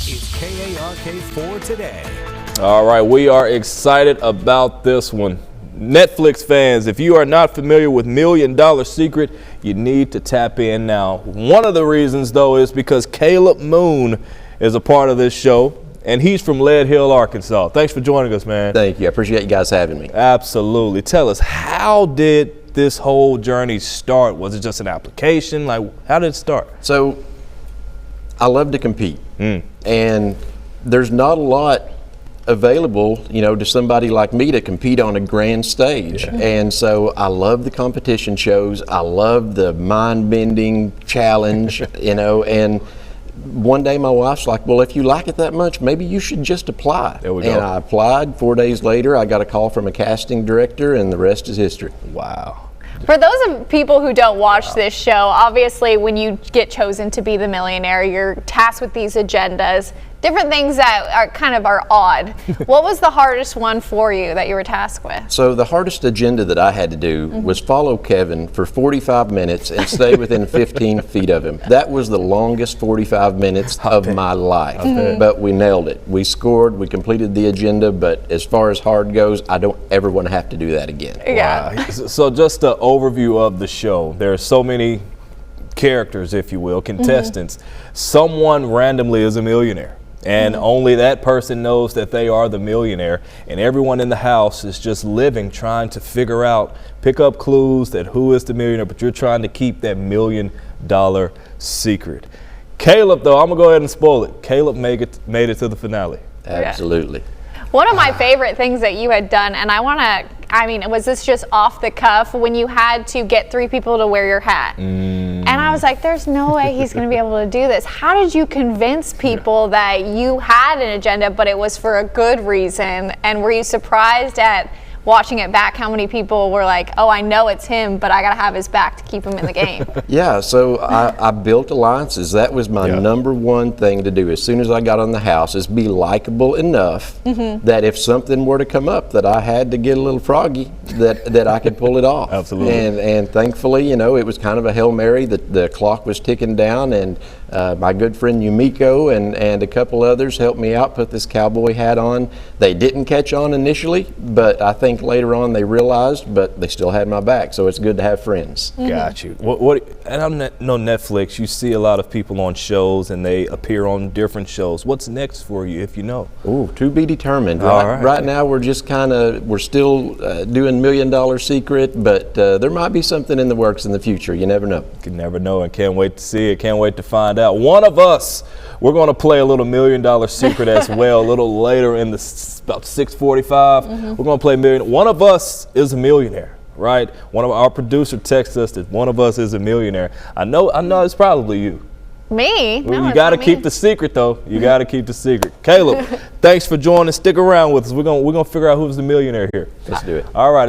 is KARK for today. All right, we are excited about this one. Netflix fans, if you are not familiar with $1 Million Secret, you need to tap in now. One of the reasons, though, is because Kaleb Moon is a part of this show, and he's from Lead Hill, Arkansas. Thanks for joining us, man. Thank you. I appreciate you guys having me. Absolutely. Tell us, how did this whole journey start? Was it just an application? Like, how did it start? So, I love to compete, and there's not a lot available, you know, to somebody like me to compete on a grand stage. And so I love the competition shows. I love the mind-bending challenge, you know, and one day my wife's like, well, if you like it that much, maybe you should just apply. There we go. And I applied. 4 days later, I got a call from a casting director, and the rest is history. Wow. For those of people who don't watch this show, obviously when you get chosen to be the millionaire, you're tasked with these agendas, different things that are odd. What was the hardest one for you that you were tasked with? So the hardest agenda that I had to do was follow Kevin for 45 minutes and stay within 15 feet of him. That was the longest 45 minutes of my life, but we nailed it. We scored, we completed the agenda, but as far as hard goes, I don't ever want to have to do that again. Yeah. Wow. So just the overview of the show. There are so many characters, if you will, contestants. Someone randomly is a millionaire. And only that person knows that they are the millionaire, and everyone in the house is just living, trying to figure out, pick up clues that who is the millionaire, but you're trying to keep that $1 million secret. Kaleb, though, I'm gonna go ahead and spoil it. Kaleb made it to the finale. Absolutely. One of my favorite things that you had done, and was this just off the cuff, when you had to get 3 people to wear your hat? And I was like, there's no way he's going to be able to do this. How did you convince people that you had an agenda, but it was for a good reason? And were you surprised at watching it back how many people were like, oh, I know it's him, but I got to have his back to keep him in the game? Yeah, so I built alliances. That was my number one thing to do as soon as I got on the house, is be likable enough that if something were to come up that I had to get a little froggy, that I could pull it off. Absolutely. And thankfully, you know, it was kind of a Hail Mary. The clock was ticking down, and my good friend Yumiko and a couple others helped me out, put this cowboy hat on. They didn't catch on initially, but I think later on they realized, but they still had my back, so it's good to have friends. Got you. And I'm no Netflix. You see a lot of people on shows, and they appear on different shows. What's next for you, if you know? Ooh, to be determined. Right. Right now we're just we're still doing $1 Million Secret, but there might be something in the works in the future. You never know. You never know, and can't wait to see it. Can't wait to find out. One of us, we're going to play a little $1 Million Secret as well a little later in about 6:45. We're going to play One of us is a millionaire, right? One of our producer texted us that one of us is a millionaire. I know it's probably you. Me? No, you got to keep the secret, though. You got to keep the secret. Kaleb, thanks for joining. Stick around with us. We're gonna figure out who's the millionaire here. Let's do it. All right.